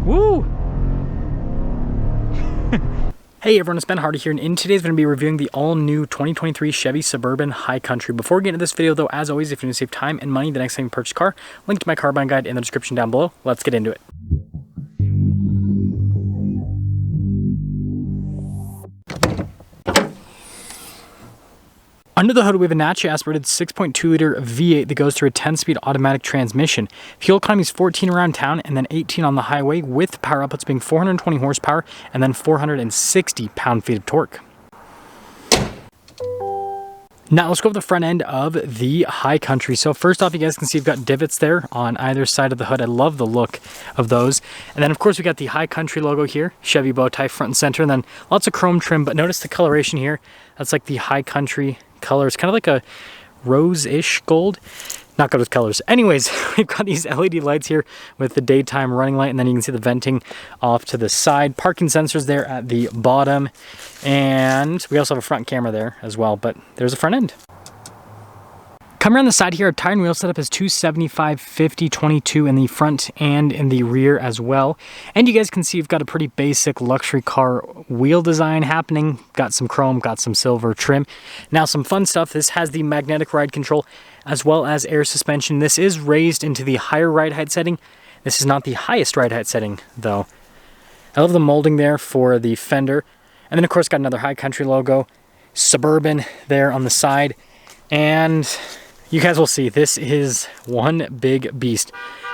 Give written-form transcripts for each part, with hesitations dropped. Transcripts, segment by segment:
Woo! Hey everyone, it's Ben Hardy here, and in today's going to be reviewing the all-new 2023 Chevy Suburban High Country. Before we get into this video though, as always, if you want to save time and money the next time you purchase a car, link to my car buying guide in the description down below. Let's get into it. Under the hood, we have a naturally aspirated 6.2 liter V8 that goes through a 10-speed automatic transmission. Fuel economy is 14 around town and then 18 on the highway, with power outputs being 420 horsepower and then 460 pound-feet of torque. Now let's go over the front end of the High Country. So first off, you guys can see you've got divots there on either side of the hood. I love the look of those. And then of course we got the High Country logo here, Chevy bow tie front and center, and then lots of chrome trim. But notice the coloration here. That's like the High Country color. It's kind of like a rose-ish gold. Not good with colors. Anyways, we've got these LED lights here with the daytime running light, and then you can see the venting off to the side. Parking sensors there at the bottom, and we also have a front camera there as well, but there's a front end. Coming around the side here, our tire and wheel setup is 275, 50, 22 in the front and in the rear as well. And you guys can see you've got a pretty basic luxury car wheel design happening. Got some chrome, got some silver trim. Now some fun stuff. This has the magnetic ride control as well as air suspension. This is raised into the higher ride height setting. This is not the highest ride height setting though. I love the molding there for the fender. And then of course got another High Country logo, Suburban there on the side. And you guys will see, this is one big beast.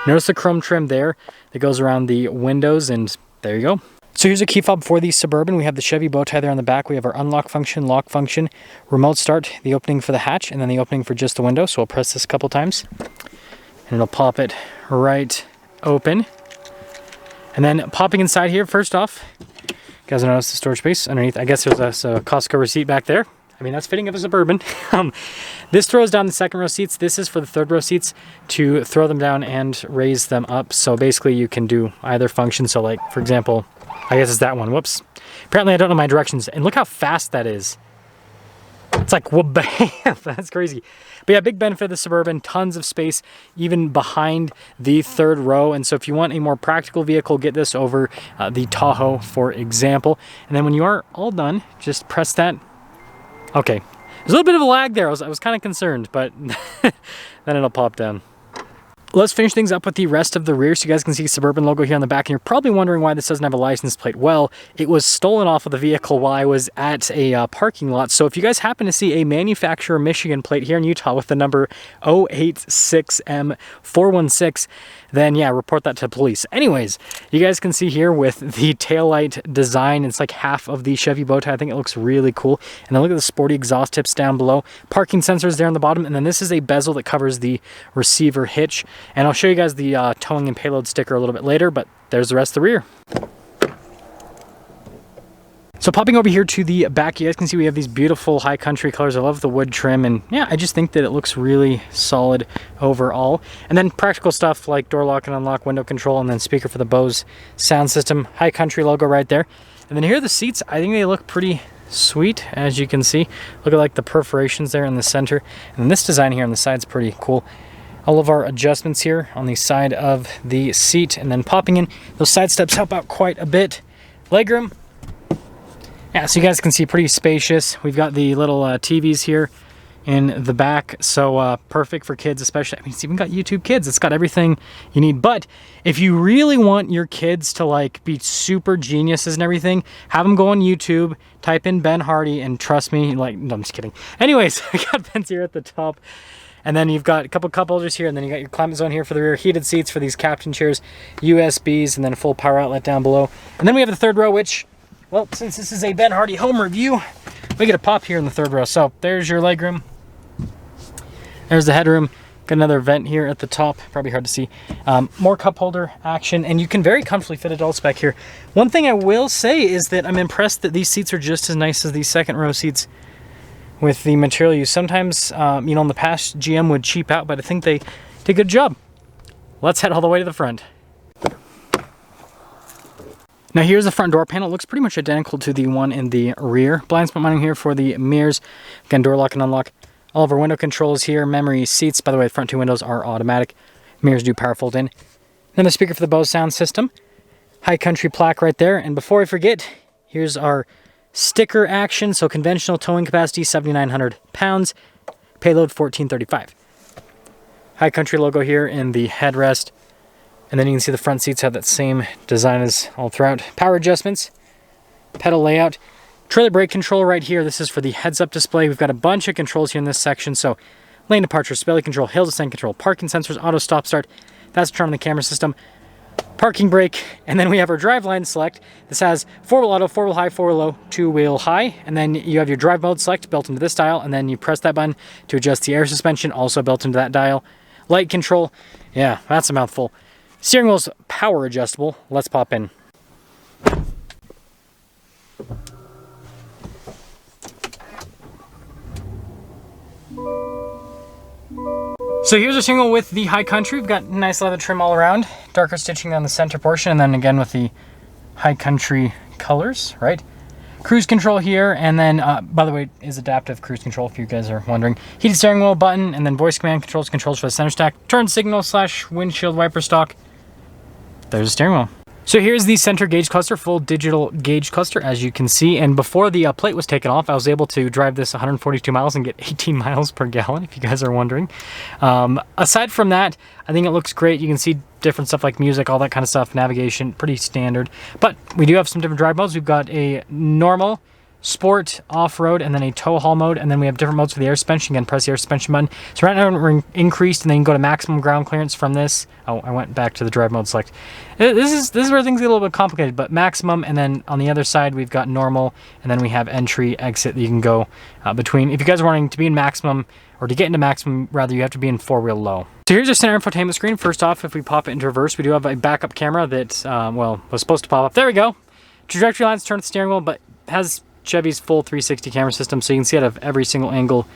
Notice the chrome trim there that goes around the windows, and there you go. So here's a key fob for the Suburban. We have the Chevy bow tie there on the back. We have our unlock function, lock function, remote start, the opening for the hatch, and then the opening for just the window. So we'll press this a couple times, and it'll pop it right open. And then popping inside here, first off, you guys will notice the storage space underneath. I guess there's a Costco receipt back there. I mean, that's fitting of a Suburban. This throws down the second row seats. This is for the third row seats to throw them down and raise them up. So basically you can do either function. So like, for example, I guess it's that one. Whoops. Apparently I don't know my directions. And look how fast that is. It's like, whoop, bam. That's crazy. But yeah, big benefit of the Suburban. Tons of space even behind the third row. And so if you want a more practical vehicle, get this over the Tahoe, for example. And then when you are all done, just press that. Okay, there's a little bit of a lag there. I was kind of concerned, but then it'll pop down. Let's finish things up with the rest of the rear. So you guys can see Suburban logo here on the back, and you're probably wondering why this doesn't have a license plate. Well, it was stolen off of the vehicle while I was at a parking lot. So if you guys happen to see a manufacturer Michigan plate here in Utah with the number 086M416, then yeah, report that to police. Anyways, you guys can see here with the taillight design, it's like half of the Chevy bow tie. I think it looks really cool. And then look at the sporty exhaust tips down below. Parking sensors there on the bottom, and then this is a bezel that covers the receiver hitch. And I'll show you guys the towing and payload sticker a little bit later, but there's the rest of the rear. So popping over here to the back, you guys can see we have these beautiful High Country colors. I love the wood trim, and yeah, I just think that it looks really solid overall. And then practical stuff like door lock and unlock, window control, and then speaker for the Bose sound system. High Country logo right there. And then here are the seats. I think they look pretty sweet, as you can see. Look at like the perforations there in the center. And this design here on the side is pretty cool. All of our adjustments here on the side of the seat, and then popping in, those side steps help out quite a bit. Legroom. Yeah, so you guys can see pretty spacious. We've got the little TVs here in the back, so perfect for kids especially. I mean, it's even got YouTube Kids. It's got everything you need. But if you really want your kids to like be super geniuses and everything, have them go on YouTube, type in Ben Hardy, and trust me, like, no, I'm just kidding. Anyways, we got vents here at the top. And then you've got a couple cup holders here, and then you got your climate zone here for the rear, heated seats for these captain chairs, USBs, and then a full power outlet down below. And then we have the third row, which, well, since this is a Ben Hardy home review, we get a pop here in the third row. So there's your legroom. There's the headroom. Got another vent here at the top, probably hard to see. More cup holder action, and you can very comfortably fit adults back here. One thing I will say is that I'm impressed that these seats are just as nice as these second row seats with the material used. Sometimes, you know, in the past, GM would cheap out, but I think they did a good job. Let's head all the way to the front. Now here's the front door panel. It looks pretty much identical to the one in the rear. Blind spot mounting here for the mirrors. Again, door lock and unlock. All of our window controls here. Memory seats. By the way, the front two windows are automatic. Mirrors do power fold in. Then the speaker for the Bose sound system. High Country plaque right there. And before I forget, here's our sticker action. So conventional towing capacity, 7,900 pounds. Payload, 1,435. High Country logo here in the headrest. And then you can see the front seats have that same design as all throughout. Power adjustments, pedal layout, trailer brake control right here. This is for the heads-up display. We've got a bunch of controls here in this section. So lane departure, stability control, hill descent control, parking sensors, auto stop start. That's Tron on the camera system. Parking brake, and then we have our driveline select. This has 4-wheel auto, 4-wheel high, 4-wheel low, 2-wheel high, and then you have your drive mode select built into this dial, and then you press that button to adjust the air suspension, also built into that dial. Light control, yeah, that's a mouthful. Steering wheel's power adjustable. Let's pop in. So here's a single with the High Country. We've got nice leather trim all around, darker stitching on the center portion, and then again with the High Country colors, right? Cruise control here, and then, by the way, is adaptive cruise control if you guys are wondering. Heated steering wheel button, and then voice command controls for the center stack. Turn signal / windshield wiper stock. There's a steering wheel. So here's the center gauge cluster, full digital gauge cluster, as you can see. And before the plate was taken off, I was able to drive this 142 miles and get 18 miles per gallon, if you guys are wondering. Aside from that, I think it looks great. You can see different stuff like music, all that kind of stuff, navigation, pretty standard. But we do have some different drive modes. We've got a normal, sport, off-road, and then a tow haul mode, and then we have different modes for the air suspension. Again, press the air suspension button. So right now we're increased, and then you can go to maximum ground clearance from this. Oh, I went back to the drive mode select. This is where things get a little bit complicated, but maximum, and then on the other side we've got normal, and then we have entry, exit that you can go between. If you guys are wanting to be in maximum, or to get into maximum, rather, you have to be in 4-wheel low. So here's our center infotainment screen. First off, if we pop it into reverse, we do have a backup camera that, well, was supposed to pop up. There we go. Trajectory lines turn the steering wheel, but has Chevy's full 360 camera system, so you can see out of every single angle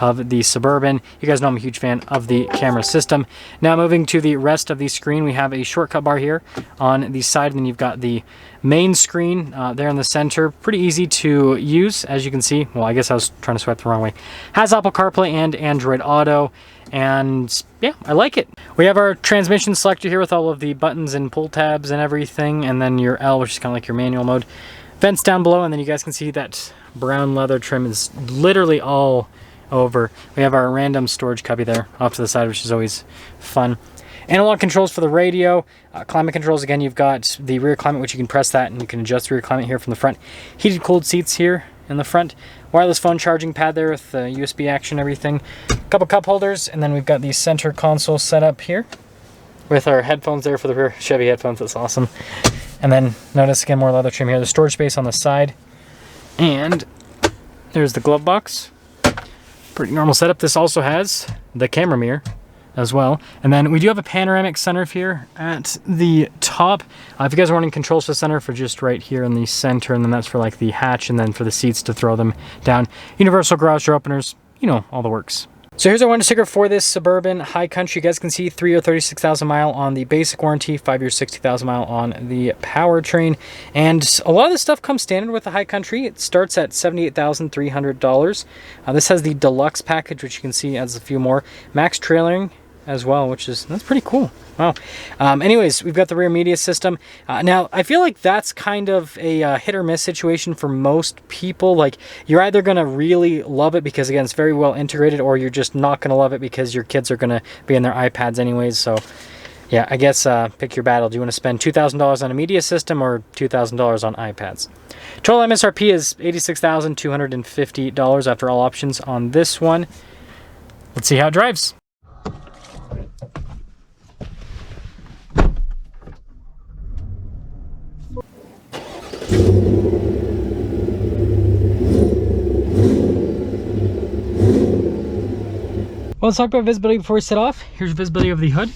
of the Suburban. You guys know I'm a huge fan of the camera system. Now moving to the rest of the screen, we have a shortcut bar here on the side, and then you've got the main screen there in the center. Pretty easy to use, as you can see. Well, I guess I was trying to swipe the wrong way. Has Apple CarPlay and Android Auto, and yeah, I like it. We have our transmission selector here with all of the buttons and pull tabs and everything, and then your L, which is kind of like your manual mode. Vents down below, and then you guys can see that brown leather trim is literally all over. We have our random storage cubby there off to the side, which is always fun. Analog controls for the radio. Climate controls, again, you've got the rear climate, which you can press that and you can adjust the rear climate here from the front. Heated cooled seats here in the front. Wireless phone charging pad there with USB action, everything. A couple cup holders, and then we've got the center console set up here with our headphones there for the rear. Chevy headphones, that's awesome. And then notice again more leather trim here. The storage space on the side. And there's the glove box. Pretty normal setup. This also has the camera mirror as well. And then we do have a panoramic sunroof here at the top. If you guys are wanting controls for the center, for just right here in the center, and then that's for like the hatch, and then for the seats to throw them down. Universal garage door openers, you know, all the works. So here's our warranty sticker for this Suburban High Country. You guys can see 3 year 36,000 mile on the basic warranty, 5 year 60,000 mile on the powertrain. And a lot of this stuff comes standard with the High Country. It starts at $78,300. This has the deluxe package, which you can see adds a few more. Max trailering as well, that's pretty cool. Wow. Anyways, we've got the rear media system. Now, I feel like that's kind of a hit or miss situation for most people. Like, you're either going to really love it because, again, it's very well integrated, or you're just not going to love it because your kids are going to be in their iPads anyways. So, yeah, I guess pick your battle. Do you want to spend $2,000 on a media system or $2,000 on iPads? Total MSRP is $86,250 after all options on this one. Let's see how it drives. Well, let's talk about visibility before we set off. Here's visibility of the hood,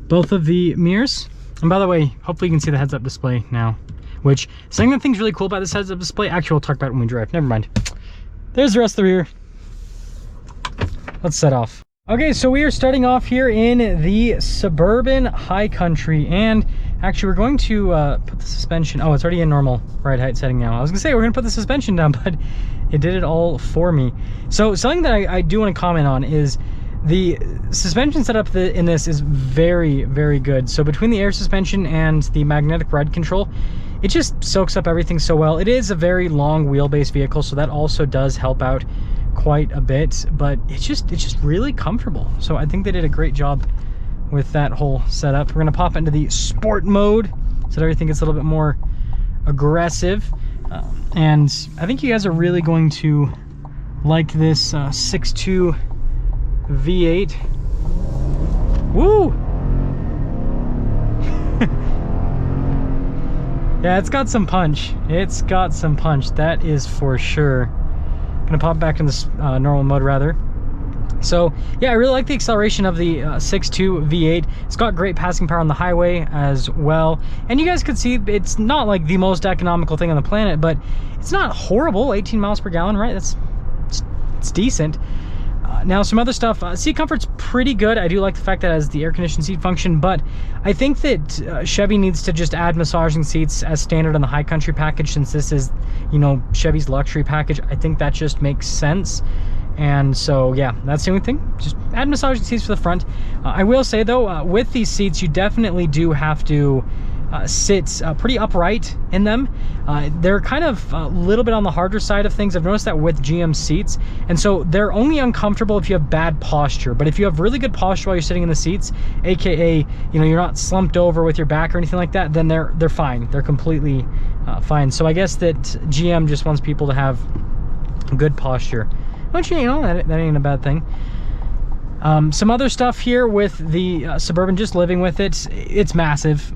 both of the mirrors. And by the way, hopefully you can see the heads-up display now, which something that thing's really cool about this heads-up display. Actually, we'll talk about it when we drive. Never mind. There's the rest of the rear. Let's set off. Okay, so we are starting off here in the Suburban High Country, and actually we're going to put the suspension. Oh, it's already in normal ride height setting now. I was gonna say we're gonna put the suspension down, but it did it all for me. So something that I do want to comment on is The suspension setup in this is very, very good. So between the air suspension and the magnetic ride control, it just soaks up everything so well. It is a very long wheelbase vehicle, so that also does help out quite a bit, but it's just really comfortable. So I think they did a great job with that whole setup. We're gonna pop into the sport mode so that everything gets a little bit more aggressive. And I think you guys are really going to like this 6.2 V8. Woo! Yeah, it's got some punch. It's got some punch, that is for sure. Gonna pop back in this normal mode rather. So yeah, I really like the acceleration of the 6.2 V8. It's got great passing power on the highway as well. And you guys could see it's not like the most economical thing on the planet, but it's not horrible. 18 miles per gallon, right? It's decent. Now some other stuff, seat comfort's pretty good. I do like the fact that it has the air conditioned seat function, but I think that Chevy needs to just add massaging seats as standard on the High Country package, since this is, you know, Chevy's luxury package. I think that just makes sense. And so yeah, that's the only thing. Just add massaging seats for the front. I will say though, with these seats, you definitely do have to sit pretty upright in them. They're kind of a little bit on the harder side of things. I've noticed that with GM seats, and so they're only uncomfortable if you have bad posture. But if you have really good posture while you're sitting in the seats, aka, you know, you're not slumped over with your back or anything like that, then they're fine. They're completely fine. So I guess that GM just wants people to have good posture, which, you know, that ain't a bad thing. Some other stuff here with the Suburban, just living with it, it's massive.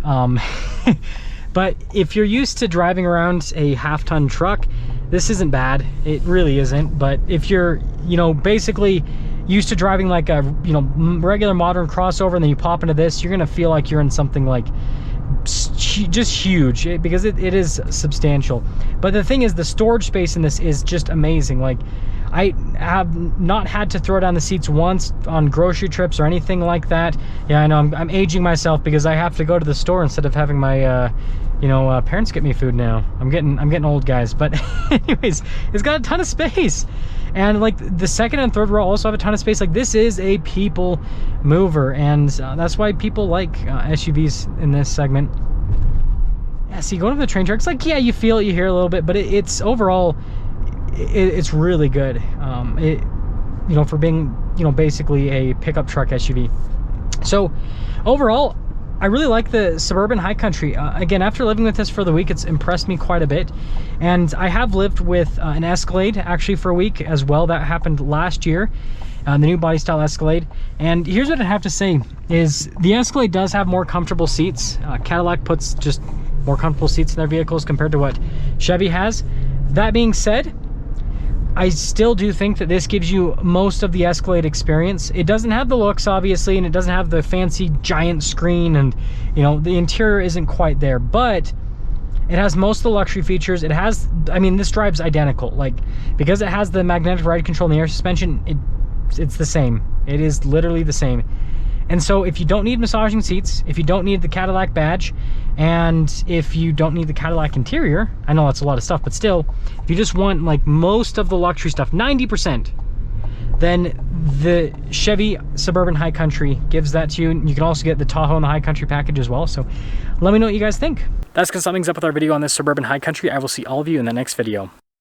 But if you're used to driving around a half-ton truck, this isn't bad. It really isn't. But if you're, you know, basically used to driving like a, you know, regular modern crossover, and then you pop into this, you're gonna feel like you're in something like just huge, because it is substantial. But the thing is, the storage space in this is just amazing. Like, I have not had to throw down the seats once on grocery trips or anything like that. Yeah, I know I'm aging myself, because I have to go to the store instead of having my you know, parents get me food now. I'm getting old, guys. But anyways, it's got a ton of space, and like the second and third row also have a ton of space. Like, this is a people mover, and that's why people like SUVs in this segment. Yeah, see, going to the train tracks, like, yeah, you feel it, you hear a little bit, but it's overall, it's really good. You know, for being, you know, basically a pickup truck SUV. So overall, I really like the Suburban High Country. Again, after living with this for the week, it's impressed me quite a bit. And I have lived with an Escalade actually for a week as well. That happened last year, the new body style Escalade. And here's what I have to say is the Escalade does have more comfortable seats. Cadillac puts just more comfortable seats in their vehicles compared to what Chevy has. That being said, I still do think that this gives you most of the Escalade experience. It doesn't have the looks, obviously, and it doesn't have the fancy giant screen, and, you know, the interior isn't quite there, but it has most of the luxury features. It has, I mean, this drives identical. Like, because it has the magnetic ride control and the air suspension, it's the same. It is literally the same. And so if you don't need massaging seats, if you don't need the Cadillac badge, and if you don't need the Cadillac interior, I know that's a lot of stuff, but still, if you just want like most of the luxury stuff, 90%, then the Chevy Suburban High Country gives that to you. You can also get the Tahoe and the High Country package as well. So let me know what you guys think. That's gonna sum things up with our video on this Suburban High Country. I will see all of you in the next video.